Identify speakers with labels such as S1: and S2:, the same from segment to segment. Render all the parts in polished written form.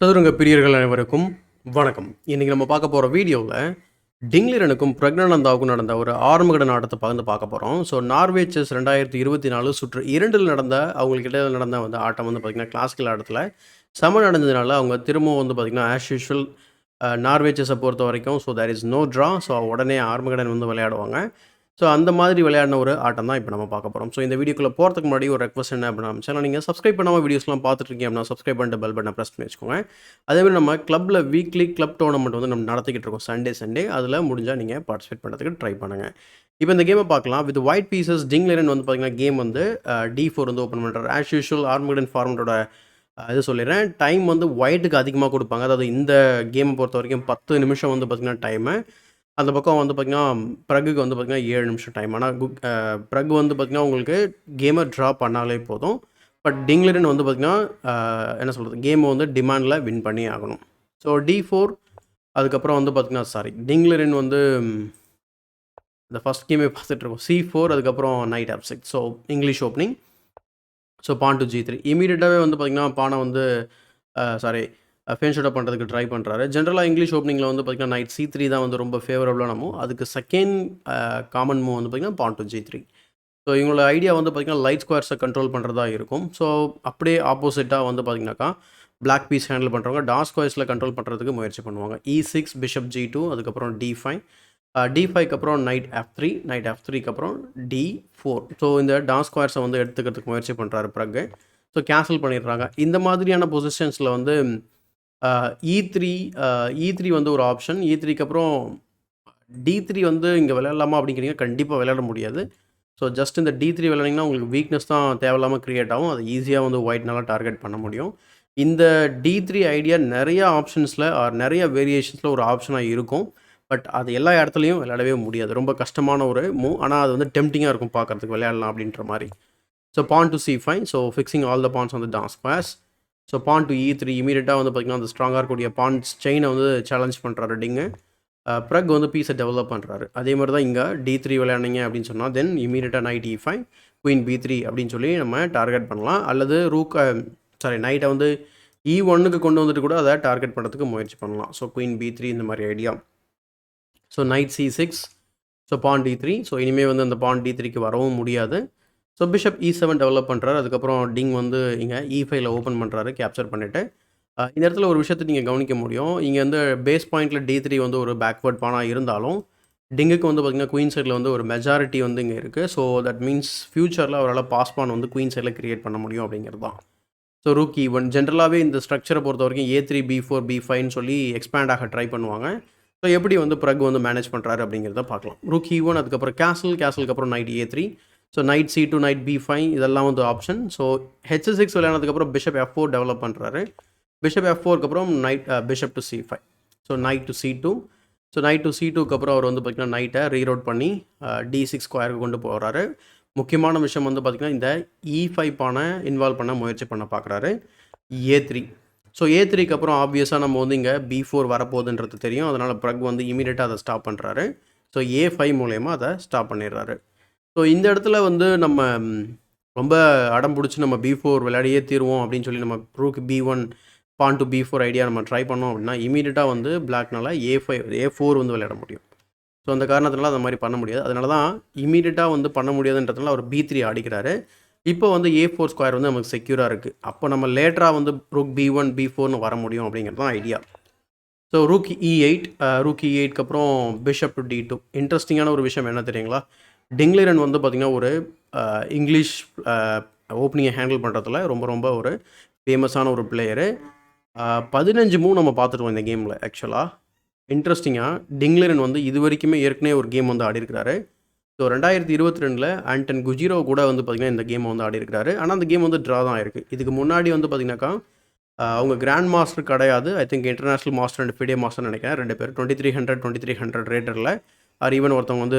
S1: சதுரங்க பிரியர்கள் அனைவருக்கும் வணக்கம். இன்றைக்கி நம்ம பார்க்க போகிற வீடியோவில் டிங்லிரனுக்கும் பிரக்னானந்தாவுக்கும் நடந்த ஒரு ஆரம்பகட ஆட்டத்தை பார்க்க போகிறோம். ஸோ நார்வே செஸ் 2024 சுற்று 2 நடந்த அவங்களுக்கு இடையில நடந்த ஆட்டம் பார்த்திங்கன்னா கிளாசிக்கல் ஆட்டத்தில் சமன் அடைஞ்சதுனால அவங்க திரும்பவும் பார்த்திங்கன்னா ஆஸ் யூஷுவல் நார்வே செஸ்ஸை பொறுத்த வரைக்கும் so there is no draw. So உடனே ஆரம்பகடன் விளையாடுவாங்க. ஸோ அந்த மாதிரி விளையாடின ஒரு ஆட்டம் தான் இப்போ நம்ம பார்க்க போகிறோம். ஸோ இந்த வீடியோக்குள்ளே போகிறதுக்கு முன்னாடி ஒரு ரெக்வஸ்ட் என்ன அப்படின்னா, சேனல் நீங்கள் சப்ஸ்கிரைப் பண்ணாமல் வீடியோஸ்லாம் பார்த்துட்ருக்கீங்க அப்படின்னா சப்ஸ்கிரைப் பண்ணிட்டு பெல் பட்டனை ப்ரெஸ் பண்ணி வச்சுக்கோங்க. அதேமாதிரி நம்ம கிளப்பில் வீக்லி கிளப் டோர்னமெண்ட் நம்ம நடத்திக்கிட்டு இருக்கோம் சண்டே. அதில் முடிஞ்சால் நீங்கள் பார்ட்டிசிபேட் பண்ணுறதுக்கு ட்ரை பண்ணுங்கள். இப்போ இந்த கேமை பார்க்கலாம். வித் ஒயிட் பீசஸ் டிங்லிரன் பார்த்திங்கன்னா கேம் D4 ஓப்பன் பண்ணுறாரு. ஆஸ் யூஷுவல் ஆர்மகடன் ஃபார்மெட்டோட இது சொல்லிடுறேன். டைம் ஒயிட்டுக்கு அதிகமாக கொடுப்பாங்க. அதாவது இந்த கேமை பொறுத்த வரைக்கும் 10 நிமிஷம் பார்த்திங்கன்னா டைமு. அந்த பக்கம் பார்த்திங்கன்னா ப்ரக்குக்கு பார்த்திங்கன்னா 7 நிமிஷம் டைம். ஆனால் ப்ரக் பார்த்திங்கன்னா உங்களுக்கு கேமை ட்ரா பண்ணாலே போதும். பட் டிங்லிரன் பார்த்திங்கன்னா என்ன சொல்கிறது, கேமை டிமாண்டில் வின் பண்ணி ஆகணும். ஸோ D4 அதுக்கப்புறம் பார்த்திங்கன்னா டிங்லிரன் இந்த ஃபஸ்ட் கேமே பார்த்துட்ருக்கோம். C4 அதுக்கப்புறம் night F6. So English opening. So pawn to G3 இமீடியட்டாகவே பார்த்திங்கன்னா பானை ஃபேன் ஷூட் பண்ணுறதுக்கு ட்ரை பண்ணுறாரு. ஜென்ரலாக இங்கிலீஷ் ஓப்பனிங்கில் பார்த்திங்கன்னா நைட் C3 தான் ரொம்ப ஃபேவரபுளான மூவ். அதுக்கு செகண்ட் காமன் மூவ் பார்த்திங்கன்னா பான் டு G3. ஸோ இவங்களோட ஐடியா பார்த்திங்கன்னா லைட் ஸ்கொயர்ஸை கண்ட்ரோல் பண்ணுறதா இருக்கும். ஸோ அப்படியே ஆப்போசிட்டாக பார்த்திங்கனாக்கா பிளாக் பீஸ் ஹேண்டில் பண்ணுறவங்க டார்க் ஸ்கொயர்ஸில் கண்ட்ரோல் பண்ணுறதுக்கு முயற்சி பண்ணுவாங்க. E6 பிஷப் G2 அதுக்கப்புறம் D5. D5க்கு அப்புறம் நைட் F3. நைட் F3க்கு அப்புறம் D4. ஸோ இந்த டார்க் ஸ்கொயர்ஸை எடுத்துக்கிறதுக்கு முயற்சி பண்ணுறாரு ப்ரக்கு. ஸோ கேன்சல் பண்ணிடுறாங்க. இந்த மாதிரியான பொசிஷன்ஸில் E3 ஒரு ஆப்ஷன். E3க்கு அப்புறம் D3 இங்கே விளையாடலாமா அப்படிங்கிறீங்க. கண்டிப்பாக விளையாட முடியாது. ஸோ ஜஸ்ட் இந்த D3 விளையாடிங்கன்னா உங்களுக்கு வீக்னஸ் தான் தேவையில்லாமல் க்ரியேட் ஆகும். அது ஈஸியாக ஒயிட்னால டார்கெட் பண்ண முடியும். இந்த D3 ஐடியா நிறைய ஆப்ஷன்ஸில் நிறைய வேரியேஷன்ஸில் ஒரு ஆப்ஷனாக இருக்கும். பட் அது எல்லா இடத்துலையும் விளையாடவே முடியாது. ரொம்ப கஷ்டமான ஒரு மூவ். ஆனால் அது டெம்ப்டிங்காக இருக்கும் பார்க்குறதுக்கு, விளையாடலாம் அப்படின்ற மாதிரி. So pawn to C5. So fixing all the pawns dark squares. So pawn to E3 இமீடியட்டாக பார்த்திங்கன்னா அந்த ஸ்ட்ராங்காக இருக்கக்கூடிய பான்ஸ் செயினை சேலஞ்ச் பண்ணுறாரு டிங்கு. ப்ரக் பீஸை டெவலப் பண்ணுறாரு. அதே மாதிரி தான் இங்கே D3 விளையாடினீங்க அப்படின்னு சொன்னால் தென் இமீடியட்டாக நைட் E5 குயின் B3 அப்படின்னு சொல்லி நம்ம டார்கெட் பண்ணலாம். அல்லது நைட்டை E1க்கு கொண்டு வந்துட்டு கூட அதை டார்கெட் பண்ணுறதுக்கு முயற்சி பண்ணலாம். ஸோ குயின் B3 இந்த மாதிரி idea. So night C6. So பான் D3. ஸோ இனிமேல் அந்த பான் D3க்கு வரவும் முடியாது. ஸோ பிஷப் E7 டெவலப் பண்ணுறாரு. அதுக்கப்புறம் டிங் இங்கே E5ல ஓப்பன் பண்ணுறாரு, கேப்சர் பண்ணிவிட்டு. இந்த இடத்துல ஒரு விஷயத்தை நீங்கள் கவனிக்க முடியும். இங்கே பேஸ் பாயிண்டில் D3 ஒரு பேக்வேர்ட் பானாக இருந்தாலும் டிங்குக்கு பார்த்திங்கன்னா குயின் சைடில் ஒரு மெஜாரிட்டி இங்கே இருக்குது. ஸோ தட் மீன்ஸ் ஃப்யூச்சரில் அவரால் பாஸ் பான் குயின் சைடில் க்ரியேட் பண்ண முடியும் அப்படிங்கிறது தான். ஸோ ரூக் E1 ஜென்ரலாகவே இந்த ஸ்ட்ரக்சரை பொறுத்த வரைக்கும் A3 B4 B5ன்னு சொல்லி எக்ஸ்பேண்ட் ஆக ட்ரை பண்ணுவாங்க. ஸோ எப்படி ப்ரக் மேனேஜ் பண்ணுறாரு அப்படிங்கிறத பார்க்கலாம். ரூக் E1 அதுக்கப்புறம் கேசலுக்கு அப்புறம் knight A3. So night C2 knight B5 இதெல்லாம் ஆப்ஷன். ஸோ H6 விளையாடுறதுக்கப்புறம் பிஷப் F4 டெவலப் பண்ணுறாரு. பிஷப் F4க்கு அப்புறம் knight bishop to C5. So knight to C2. So knight to C2க்கு அப்புறம் அவர் பார்த்திங்கன்னா நைட்டை ரீரோட் பண்ணி D6 ஸ்கொயருக்கு கொண்டு போகிறாரு. முக்கியமான விஷயம் பார்த்திங்கன்னா இந்த E5 பானை இன்வால்வ் பண்ண முயற்சி பண்ண பார்க்குறாரு. A3. ஸோ A3க்கு அப்புறம் ஆப்வியஸாக நம்ம இங்கே B4 வரப்போகுதுன்றது தெரியும். அதனால் ப்ரக் இமீடியட்டாக அதை ஸ்டாப் பண்ணுறாரு. ஸோ A5 மூலயமா அதை ஸ்டாப் பண்ணிடுறாரு. ஸோ இந்த இடத்துல நம்ம ரொம்ப அடம் பிடிச்சி நம்ம B4 விளையாடியே தீருவோம் அப்படின்னு சொல்லி நம்ம rook B1 pawn to B4 idea நம்ம ட்ரை பண்ணோம் அப்படின்னா இமீடியட்டாக பிளாக்னால A4 விளையாட முடியும். ஸோ அந்த காரணத்தினால அந்த மாதிரி பண்ண முடியாது. அதனால தான் இமீடியட்டாக பண்ண முடியாதுன்றதுனால அவர் B3 ஆடிக்கிறாரு. இப்போ A4 ஸ்கொயர் நமக்கு செக்யூராக இருக்குது. அப்போ நம்ம லேட்டராக ரூக் B1 B4ன்னு வர முடியும் அப்படிங்கிறது தான் idea. So rook E8. Rook E8க்கு அப்புறம் பிஷப் டு D2. இன்ட்ரெஸ்டிங்கான ஒரு விஷயம் என்ன தெரியுங்களா, டிங்லிரன் பார்த்திங்கன்னா ஒரு இங்கிலீஷ் ஓப்பனிங்கை ஹேண்டில் பண்ணுறதுல ரொம்ப ஒரு ஃபேமஸான ஒரு பிளேயரு. 15 மூவ் நம்ம பார்த்துருவோம் இந்த கேமில். ஆக்சுவலாக இன்ட்ரெஸ்டிங்காக டிங்லிரன் இது வரைக்குமே ஏற்கனவே ஒரு கேம் ஆடிருக்கிறாரு. ஸோ 2022 ஆண்டன் குஜிரோ கூட பார்த்திங்கன்னா இந்த கேமை ஆடிருக்கிறாரு. ஆனால் அந்த கேம் ட்ரா தான் ஆயிருக்கு. இதுக்கு முன்னாடி பார்த்திங்கனாக்கா அவங்க கிராண்ட் மாஸ்டர் கிடையாது. I think international master and FIDE master நினைக்கிறேன். 2 பேர் 2300 ரேட்டரில் ஆர் ஈவன் ஒருத்தவங்க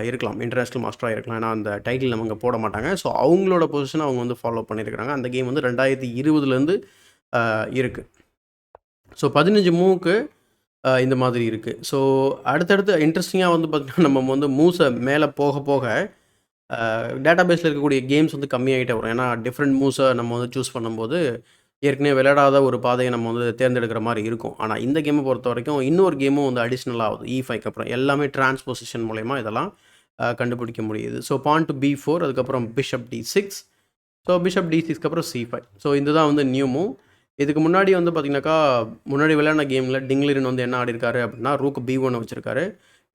S1: இருக்கலாம், இன்டர்நேஷ்னல் மாஸ்டராக இருக்கலாம். ஏன்னா அந்த டைட்டில் நம்ம போட மாட்டாங்க. ஸோ அவங்களோட பொசிஷனை அவங்க ஃபாலோ பண்ணியிருக்கிறாங்க. அந்த கேம் 2020 இருக்குது. ஸோ 15 மூவுக்கு இந்த மாதிரி இருக்குது. ஸோ அடுத்தடுத்து இன்ட்ரெஸ்டிங்காக பார்த்திங்கன்னா நம்ம மூவ்ஸை மேலே போக போக டேட்டா பேஸில் இருக்கக்கூடிய கேம்ஸ் கம்மியாகிட்டே வரும். ஏன்னா டிஃப்ரெண்ட் மூவ்ஸை நம்ம சூஸ் பண்ணும்போது ஏற்கனவே விளையாடாத ஒரு பாதையை நம்ம வந்து தேர்ந்தெடுக்கிற மாதிரி இருக்கும். ஆனால் இந்த கேமை பொறுத்த வரைக்கும் இன்னொரு கேமும் வந்து அடிஷ்னலாக ஆகுது E5க்கு அப்புறம். எல்லாமே டிரான்ஸ்பொசிஷன் மூலயமா இதெல்லாம் கண்டுபிடிக்க முடியுது. ஸோ பான் டு B4, அதுக்கப்புறம் பிஷப் D6. ஸோ பிஷப் D6க்கு அப்புறம் C5. ஸோ இதுதான் வந்து நியூ மூவ். இதுக்கு முன்னாடி வந்து பார்த்திங்கனாக்கா, முன்னாடி விளையாடின கேமில் டிங்லிரன் வந்து என்ன ஆடிருக்காரு அப்படின்னா, ரூக் B1 வச்சுருக்காரு.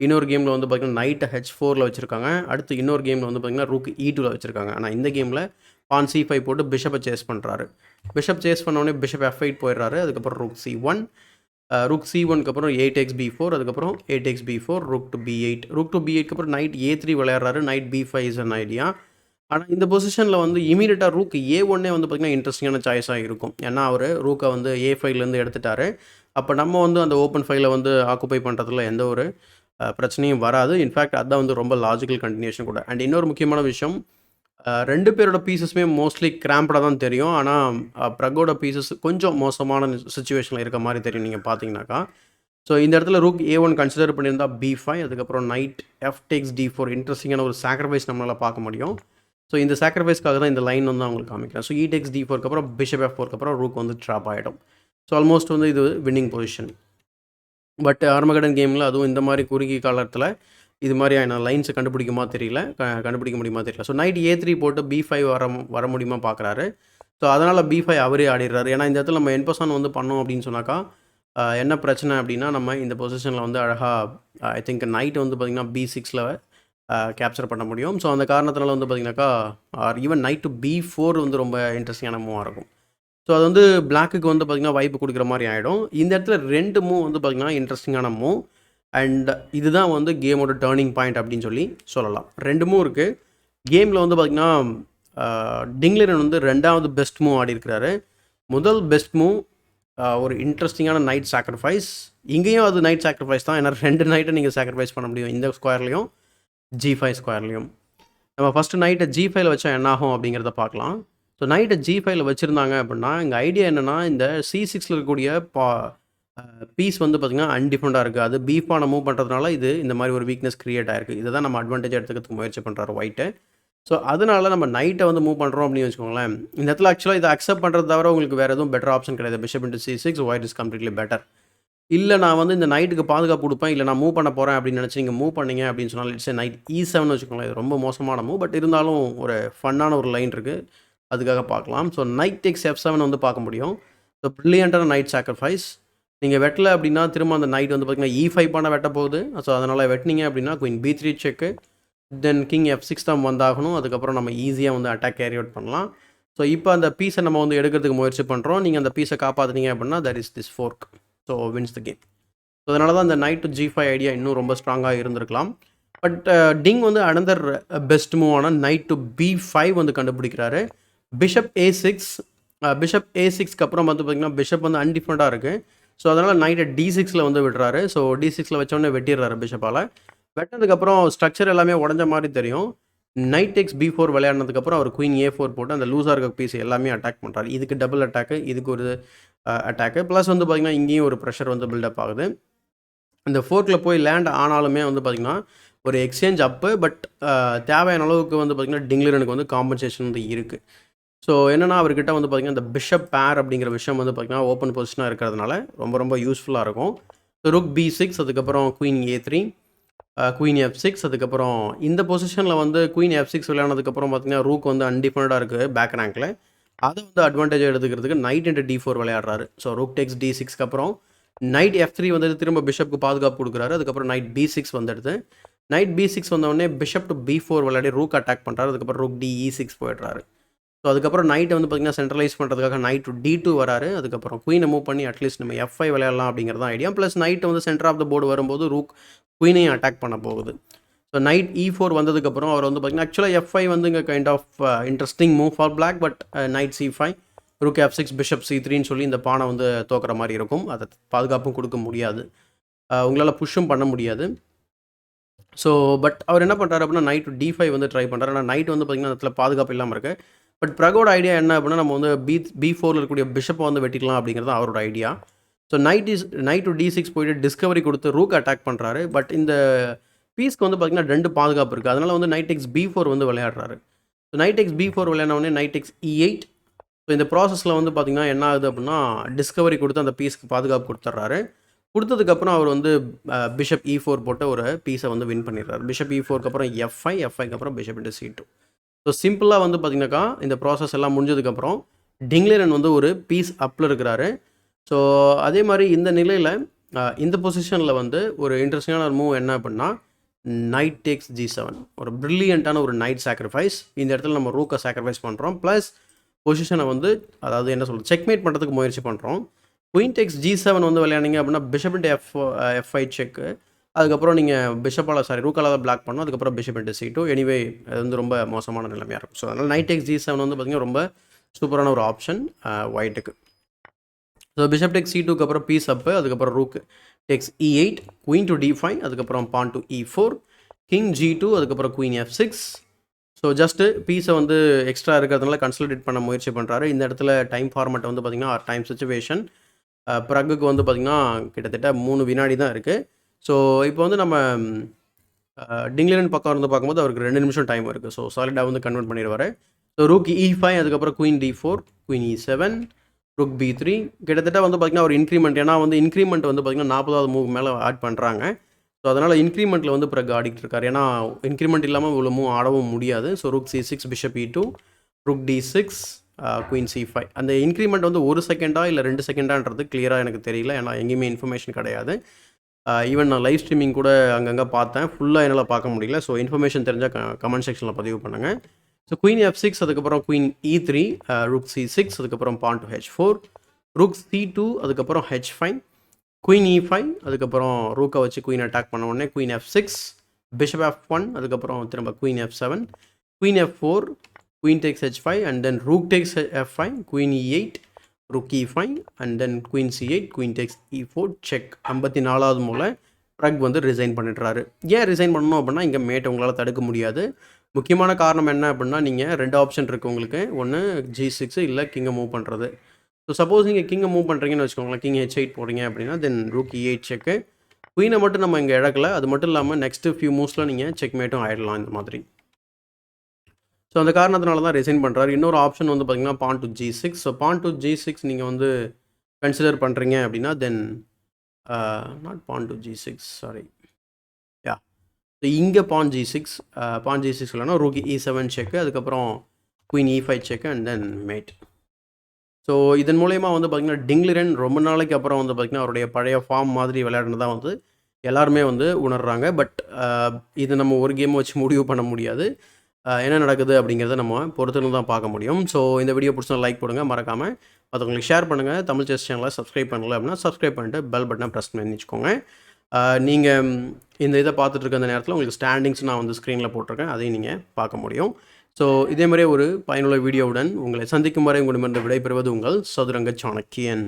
S1: இன்னொரு கேமில் வந்து பார்த்திங்கன்னா நைட்டை H4ல் வச்சுருக்காங்க. அடுத்து இன்னொரு கேமில் வந்து பார்த்திங்கன்னா ரூக் E2ல் வச்சுருக்காங்க. ஆனால் இந்த கேமில் பான் C5 போட்டு பிஷப்பை சேஸ் பண்ணுறாரு. பிஷப் சேஸ் பண்ணோடனே பிஷப் F8 போயிடுறாரு. அதுக்கப்புறம் ரூக் C1, ரூக் C1க்கு அப்புறம் 8x B4, அதுக்கப்புறம் 8x B4, rook to B8. Rook to B8க்கு அப்புறம் நைட் A3 விளையாடுறாரு. Knight B5 is an idea. ஆனால் இந்த பொசிஷனில் வந்து இமீடியட்டாக ரூக் A1 வந்து பார்த்திங்கன்னா இன்ட்ரெஸ்டிங்கான சாய்ஸாக இருக்கும். ஏன்னா அவர் ரூக்கை வந்து A5லேருந்து எடுத்துட்டாரு. அப்போ நம்ம வந்து அந்த ஓப்பன் ஃபைலை வந்து ஆக்குப்பை பண்ணுறதுல எந்த ஒரு பிரச்சனையும் வராது. இன்ஃபேக்ட் அதுதான் வந்து ரொம்ப லாஜிக்கல் கண்டினியூஷன் கூட. அண்ட் இன்னொரு முக்கியமான விஷயம், 2 பேரோட பீசஸுமே மோஸ்ட்லி கிராம்ப்டாக தான் தெரியும். ஆனால் ப்ரகோட பீசஸ் கொஞ்சம் மோசமான சிச்சுவேஷனில் இருக்க மாதிரி தெரியும் நீங்கள் பார்த்தீங்கன்னாக்கா. ஸோ இந்த இடத்துல ரூக் A1 கன்சிடர் பண்ணியிருந்தா B5, அதுக்கப்புறம் நைட் F takes D4. இன்ட்ரெஸ்டிங்கான ஒரு சாக்ரிஃபைஸ் நம்மளால் பார்க்க முடியும். ஸோ இந்த சாக்ரிஃபைஸ்க்காக தான் இந்த லைன் வந்து அவங்களுக்கு காமிக்கிறேன். ஸோ E takes D4க்கு அப்புறம் பிஷப் F4க்கு அப்புறம் ரூக் வந்து ட்ராப் ஆகிடும். ஸோ ஆல்மோஸ்ட் வந்து இது வின்னிங் பொசிஷன். பட் ஆர்மகடன் கேமில் அதுவும் இந்த மாதிரி குறுகிய காலத்தில் இது மாதிரியான லைன்ஸை கண்டுபிடிக்குமா தெரியல, கண்டுபிடிக்க முடியுமா தெரியல. ஸோ நைட் A3 போட்டு B5 வர முடியுமா பார்க்குறாரு. ஸோ அதனால் B5 அவரே ஆடிடுறாரு. ஏன்னா இந்த இடத்துல நம்ம என்பசான் வந்து பண்ணோம் அப்படின்னு சொன்னாக்கா என்ன பிரச்சனை அப்படின்னா, நம்ம இந்த பொசிஷனில் வந்து அழகாக ஐ திங்க் நைட் வந்து பார்த்திங்கன்னா B6ல் கேப்சர் பண்ண முடியும். ஸோ அந்த காரணத்தினால வந்து பார்த்திங்கனாக்கா ஈவன் நைட் டு B4 வந்து ரொம்ப இன்ட்ரெஸ்டிங்கான மூவாக இருக்கும். ஸோ அது வந்து பிளாக்குக்கு வந்து பார்த்திங்கன்னா வாய்ப்பு கொடுக்குற மாதிரி ஆகிடும். இந்த இடத்துல 2 மூவ் வந்து பார்த்திங்கன்னா இன்ட்ரெஸ்டிங்கான மூவ். அண்ட் இதுதான் வந்து கேமோட டேர்னிங் பாயிண்ட் அப்படின்னு சொல்லலாம். 2 மூவ் இருக்குது கேமில். வந்து பார்த்திங்கன்னா டிங்லிரன் வந்து 2வது பெஸ்ட் மூவ் ஆடி இருக்கிறாரு. முதல் பெஸ்ட் மூவ் ஒரு இன்ட்ரெஸ்டிங்கான நைட் சாக்ரிஃபைஸ். இங்கேயும் அது நைட் சாக்ரிஃபைஸ் தான். ஏன்னா 2 நைட்டை நீங்கள் சாக்ரிஃபைஸ் பண்ண முடியும், இந்த ஸ்கொயர்லேயும் G5 ஸ்கொயர்லேயும். நம்ம ஃபஸ்ட்டு நைட்டை G5ல வச்சா என்ன ஆகும் அப்படிங்கிறத பார்க்கலாம். ஸோ நைட்டை G5ல வச்சுருந்தாங்க அப்படின்னா, எங்கள் ஐடியா என்னென்னா, இந்த C6ல் இருக்கக்கூடிய பீஸ் வந்து பார்த்திங்கன்னா அன்டிஃபரெண்டாக இருக்குது. அது B5 மூவ் பண்ணுறதுனால இது இந்த மாதிரி ஒரு வீக்னஸ் க்ரியேட் ஆகிருக்கு. இதை தான் நம்ம அட்வான்டேஜ் எடுத்துக்கிறதுக்கு முயற்சி பண்ணுறாரு ஒயிட்டு. ஸோ அதனால் நம்ம நைட்டை வந்து மூவ் பண்ணுறோம் அப்படின்னு வச்சுக்கோங்களேன். இந்த இடத்துல ஆக்சுவலாக இதை அக்செப்ட் பண்ணுறது தவிர உங்களுக்கு வேறு எதுவும் பெட்டர் ஆப்ஷன் கிடையாது. Bishop into C6, white is completely better. இல்லை நான் வந்து இந்த நைட்டுக்கு பாதுகாப்பு கொடுப்பேன், இல்லை நான் மூவ் பண்ண போகிறேன் அப்படின்னு நினச்சி நீங்கள் மூவ் பண்ணீங்க அப்படின்னு சொன்னால், இட்ஸ் நைட் E7 வச்சுக்கோங்களேன். இது ரொம்ப மோசமான மூவ். பட் இருந்தாலும் ஒரு ஃபன்னான ஒரு லைன் இருக்குது, அதுக்காக பார்க்கலாம். ஸோ நைட் டேக்ஸ் F7 வந்து பார்க்க முடியும். ஸோ ப்ரில்லியண்ட்டான நைட் சாக்ரிஃபைஸ். நீங்கள் வெட்டலை அப்படின்னா திரும்ப அந்த நைட் வந்து பார்த்திங்கன்னா E5 பண்ண வெட்ட போகுது. ஸோ அதனால் வெட்டினீங்க அப்படின்னா குயின் B3 செக்கு, தென் கிங் F6 தான் வந்தாகணும். அதுக்கப்புறம் நம்ம ஈஸியாக வந்து அட்டாக் கேரி அவுட் பண்ணலாம். ஸோ இப்போ அந்த பீஸை நம்ம வந்து எடுக்கிறதுக்கு முயற்சி பண்ணுறோம். நீங்கள் அந்த பீஸை காப்பாற்றுனீங்க அப்படின்னா that is this fork. So wins the game. So அதனால தான் அந்த நைட் டு G5 ஐடியா இன்னும் ரொம்ப ஸ்ட்ராங்காக இருந்திருக்கலாம். பட் டிங் வந்து அனதர் பெஸ்ட் மூவ் ஆனால் நைட் டு B5 வந்து கண்டுபிடிக்கிறாரு. பிஷப் A6, பிஷப் A6க்கு அப்புறம் வந்து பார்த்திங்கன்னா பிஷப் வந்து அன்டிஃபரெண்டாக இருக்குது. ஸோ அதனால் நைட்டை D6ல் வந்து விடுறாரு. ஸோ D6ல் வச்சோடனே வெட்டிடுறாரு பிஷப்பால். வெட்டினதுக்கப்புறம் ஸ்ட்ரக்சர் எல்லாமே உடஞ்ச மாதிரி தெரியும். நைட் டேக்ஸ் B4 விளையாடினதுக்கப்புறம் அவர் குயின் A4 போட்டு அந்த லூஸாக இருக்க பீஸ் எல்லாமே அட்டாக் பண்ணுறாரு. இதுக்கு டபுள் அட்டாக்கு, இதுக்கு ஒரு அட்டாக்கு, ப்ளஸ் வந்து பார்த்திங்கன்னா இங்கேயும் ஒரு ப்ரெஷர் வந்து பில்டப் ஆகுது. இந்த ஃபோர்க்கில் போய் லேண்ட் ஆனாலுமே வந்து பார்த்திங்கன்னா ஒரு எக்ஸ்சேஞ்ச் அப்பு. பட் தேவையான அளவுக்கு வந்து பார்த்திங்கன்னா டிங்லிரனுக்கு வந்து காம்பன்சேஷன் வந்து இருக்குது. ஸோ என்னென்னா அவர்கிட்ட வந்து பார்த்திங்கன்னா இந்த பிஷப் பேர் அப்படிங்கிற விஷயம் வந்து பார்த்திங்கன்னா ஓப்பன் பொசிஷனாக இருக்கிறதுனால ரொம்ப ரொம்ப யூஸ்ஃபுல்லாக இருக்கும். ஸோ ருக் B6, அதுக்கப்புறம் குயின் A3, குயின் F6, அதுக்கப்புறம் இந்த பொசிஷனில் வந்து குயின் F6 விளையாடுனதுக்கப்புறம் பார்த்திங்கன்னா ரூக் வந்து அன்டிஃபரெண்டாக இருக்குது பேக் ரேங்கில். அதை வந்து அட்வான்டேஜாக எடுத்துக்கிறதுக்கு நைட் இன்ட்டு D4 விளையாடுறாரு. ஸோ ரூக் டேக்ஸ் D6க்கு அப்புறம் நைட் F3 வந்துட்டு திரும்ப பிஷப்புக்கு பாதுகாப்பு கொடுக்குறாரு. அதுக்கப்புறம் நைட் B6 வந்துடுது. நைட் B6 வந்தோடனே பிஷப் டு B4 விளையாடி ரூக் அட்டாக் பண்ணுறாரு. அதுக்கப்புறம் ரூக் DE6 போயிடுறாரு. ஸோ அதுக்கப்புறம் நைட்டை வந்து பார்த்திங்கன்னா சென்ட்ரலைஸ் பண்ணுறதுக்காக நைட் டு D2 வராரு. அதுக்கப்புறம் குயினை மூவ் பண்ணி அட்லீஸ்ட் நம்ம F5 விளையாடலாம் அப்படிங்கிறது தான் ஐடியா. ப்ளஸ் நைட் வந்து சென்டர் ஆஃப் த போர்டு வரும்போது ரூக் குயினையும் அட்டாக் பண்ண போகுது. ஸோ நைட் E4 வந்ததுக்கப்புறம் அவர் வந்து பார்த்திங்கன்னா ஆக்சுவலாக F5 வந்து இங்கே kind of interesting move for black. But knight C5, rook F6, bishop C3ன்னு சொல்லி இந்த பானை வந்து தோக்குற மாதிரி இருக்கும். அதை பாதுகாப்பும் கொடுக்க முடியாது, உங்களால் புஷ்ஷும் பண்ண முடியாது. ஸோ பட் அவர் என்ன பண்ணுறாரு அப்படின்னா நைட் டு D5 வந்து ட்ரை பண்ணுறாரு. ஆனால் நைட் வந்து பார்த்திங்கன்னா இடத்துல பாதுகாப்பு இல்லாமல் இருக்குது. பட் ப்ரகோட ஐடியா என்ன அப்படின்னா நம்ம வந்து B4ல் இருக்கக்கூடிய பிஷப்பை வந்து வெட்டிக்கலாம் அப்படிங்கிறது அவரோட idea. So knight to D6 போய்ட்டு டிஸ்கவரி கொடுத்து ரூக் அட்டாக் பண்ணுறாரு. பட் இந்த பீஸ்க்கு வந்து பார்த்திங்கன்னா 2 பாதுகாப்பு இருக்குது. அதனால் வந்து நைட் டேக்ஸ் B4 வந்து விளையாடுறாரு. ஸோ நைட் டேக்ஸ் B4 விளையாடினோடனே knight takes E8. So so இந்த ப்ராசஸில் வந்து பார்த்திங்கன்னா என்ன ஆகுது அப்படின்னா டிஸ்கவரி கொடுத்து அந்த பீஸ்க்கு பாதுகாப்பு கொடுத்துட்றாரு. கொடுத்ததுக்கப்புறம் அவர் வந்து பிஷப் E4 போட்டு ஒரு பீஸை வந்து வின் பண்ணிடுறாரு. பிஷப் E4க்கு அப்புறம் F5, F5க்கு அப்புறம் பிஷப் இன்டு C2. ஸோ சிம்பிளாக வந்து பார்த்திங்கனாக்கா இந்த ப்ராசஸ் எல்லாம் முடிஞ்சதுக்கப்புறம் டிங்லிரன் வந்து ஒரு பீஸ் அப்பில் இருக்கிறாரு. ஸோ அதே மாதிரி இந்த நிலையில் இந்த பொசிஷனில் வந்து ஒரு இன்ட்ரெஸ்டிங்கான ஒரு மூவ் என்ன அப்படின்னா நைட் டேக்ஸ் G7. ஒரு ப்ரில்லியண்ட்டான ஒரு நைட் சாக்ரிஃபைஸ். இந்த இடத்துல நம்ம ரூக்கை சாக்ரிஃபைஸ் பண்ணுறோம். ப்ளஸ் பொசிஷனை வந்து அதாவது என்ன சொல்கிறது செக்மேட் பண்ணுறதுக்கு முயற்சி பண்ணுறோம். குயின் டேக்ஸ் G7 வந்து விளையாண்டிங்க அப்படின்னா பிஷப் இன்ட்டு F5 செக்கு. அதுக்கப்புறம் நீங்கள் ரூக்கால் தான் பிளாக் பண்ணோம். அதுக்கப்புறம் பிஷப் இன்ட்டு C2. எனிவே அது வந்து ரொம்ப மோசமான நிலைமையாக இருக்கும். ஸோ அதனால் நைட் டேக்ஸ் G7 வந்து பார்த்திங்கன்னா ரொம்ப சூப்பரான ஒரு ஆப்ஷன் ஒயிட்டுக்கு. ஸோ பிஷப் டேக்ஸ் C2க்கு அப்புறம் பீஸ் அப்பு. அதுக்கப்புறம் rook tax E8, queen to D5, அதுக்கப்புறம் பான் டு E4, கிங் G2, அதுக்கப்புறம் குயின் F6. ஸோ ஜஸ்ட்டு பீஸை வந்து எக்ஸ்ட்ரா இருக்கிறதுனால கன்சல்டேட் பண்ண முயற்சி பண்ணுறாரு. இந்த இடத்துல டைம் ஃபார்மேட் வந்து பார்த்திங்கன்னா டைம் சிச்சுவேஷன் ப்ரக்குக்கு வந்து பார்த்திங்கன்னா கிட்டத்தட்ட 3 வினாடி தான் இருக்குது. ஸோ இப்போ வந்து நம்ம டிங்லிரன் பக்கம் இருந்து பார்க்கும்போது அவருக்கு 2 நிமிஷம் டைம் இருக்குது. ஸோ சாலிடாக வந்து கன்வெர்ட் பண்ணிடுவார். ஸோ ரூக் E5, அதுக்கப்புறம் queen D4, queen E7, rook B3. கிட்டத்தட்ட வந்து பார்த்திங்கன்னா ஒரு இன்க்ரிமெண்ட், ஏன்னா வந்து இன்க்ரிமெண்ட் வந்து பார்த்திங்கன்னா 40வது மூவ் மேலே ஆட் பண்ணுறாங்க. ஸோ அதனால் இன்க்ரிமெண்ட்டில் வந்து பிறகு ஆடிக்கிட்டு இருக்காரு. ஏன்னா இன்க்ரிமெண்ட் இல்லாமல் இவ்வளோ மூவ் ஆடவும் முடியாது. So rook C6, bishop E2, rook D6, queen C5. அந்த இன்க்ரிமெண்ட் வந்து 1 செகண்டா இல்லை 2 செகண்டான்றது கிளியராக எனக்கு தெரியல. ஏன்னா எங்கேயுமே இன்ஃபர்மேஷன் கிடையாது. ஈவன் நான் லைவ் ஸ்ட்ரீமிங் கூட அங்கங்கே பார்த்தேன். ஃபுல்லாக என்னால் பார்க்க முடியல. ஸோ இன்ஃபர்மேஷன் தெரிஞ்சால் கமெண்ட் செக்ஷனில் பதிவு பண்ணுங்கள். ஸோ குயின் F6, அதுக்கப்புறம் குயின் E3, ரூக் C6, அதுக்கப்புறம் பான் டு H4, ரூக் C2, அதுக்கப்புறம் H5, குயின் E5, அதுக்கப்புறம் ரூக்கை வச்சு குயின் அட்டாக் பண்ண உடனே குயின் F6, பிஷப் F1, அதுக்கப்புறம் திரும்ப queen F7, queen F4, queen takes H5, and then rook takes F5, queen E8, rook E5, and then queen C8, queen takes E4, check. 54வது மூல ப்ரக் வந்து ரிசைன் பண்ணிடுறாரு. ஏன் ரிசைன் பண்ணணும் அப்படின்னா இங்கே மேட் உங்களால் தடுக்க முடியாது. முக்கியமான காரணம் என்ன அப்படின்னா நீங்கள் 2 ஆப்ஷன் இருக்குது உங்களுக்கு. ஒன்று G6 இல்லை கிங்கை மூவ் பண்ணுறது. ஸோ சப்போஸ் நீங்கள் கிங்கை மூவ் பண்ணுறீங்கன்னு வச்சுக்கோங்களேன், கிங் H8 போடுறீங்க அப்படின்னா தென் ரூக் E8 செக்கு. குயினை மட்டும் நம்ம இங்கே இழக்கல. அது மட்டும் இல்லாமல் நெக்ஸ்ட்டு ஃபியூ மூவ்ஸில் நீங்கள் செக்மேட்டும் ஆகிடலாம் இந்த மாதிரி. ஸோ அந்த காரணத்தினால தான் ரிசைன் பண்ணுறாரு. இன்னொரு ஆப்ஷன் வந்து பார்த்திங்கன்னா pawn to G6. So pawn to G6 நீங்கள் வந்து கன்சிடர் பண்ணுறீங்க அப்படின்னா then not pawn to G6, sorry, yeah. So இங்கே பான் G6 இல்லைனா ரூக் E7 செக்கு, அதுக்கப்புறம் queen E5 check, and then mate. ஸோ இதன் மூலயமா வந்து பார்த்திங்கன்னா டிங்லிரன் ரொம்ப நாளைக்கு அப்புறம் வந்து பார்த்திங்கன்னா அவருடைய பழைய ஃபார்ம் மாதிரி விளையாடுனதான் வந்து எல்லாருமே வந்து உணர்றாங்க. பட் இது நம்ம ஒரு கேம் வச்சு முடிவு பண்ண முடியாது. என்ன நடக்குது அப்படிங்கிறத நம்ம பொறுத்துன்னு தான் பார்க்க முடியும். ஸோ இந்த வீடியோ பிடிச்சா லைக் போடுங்க, மறக்காமல் மற்றவங்களுக்கு ஷேர் பண்ணுங்கள். தமிழ் செஸ் சேனலை சப்ஸ்கிரைப் பண்ணல அப்படின்னா சப்ஸ்கிரைப் பண்ணிட்டு பெல் பட்டனை ப்ரெஸ் பண்ணி வச்சுக்கோங்க. நீங்கள் இந்த இதை பார்த்துட்டு இருக்க அந்த நேரத்தில் உங்களுக்கு ஸ்டாண்டிங்ஸ் நான் வந்து ஸ்க்ரீனில் போட்டிருக்கேன், அதையும் நீங்கள் பார்க்க முடியும். ஸோ இதே மாதிரியே ஒரு பயனுள்ள வீடியோவுடன் உங்களை சந்திக்கும் வரை உங்களிடமிருந்து விடைபெறுவது உங்கள் சதுரங்க சாணக்கியன்.